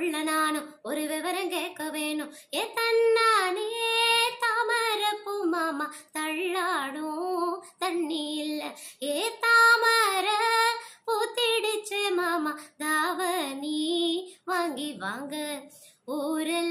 புள்ள நானும் ஒரு விவரம் கேட்க வேணும். ஏ தன்னானே தாமரப்பூ மாமா தள்ளாடும் தண்ணி இல்ல. ஏ தாமர பூத்திடுச்சு மாமா தாவணி வாங்கி வாங்க. ஊரெல்லாம்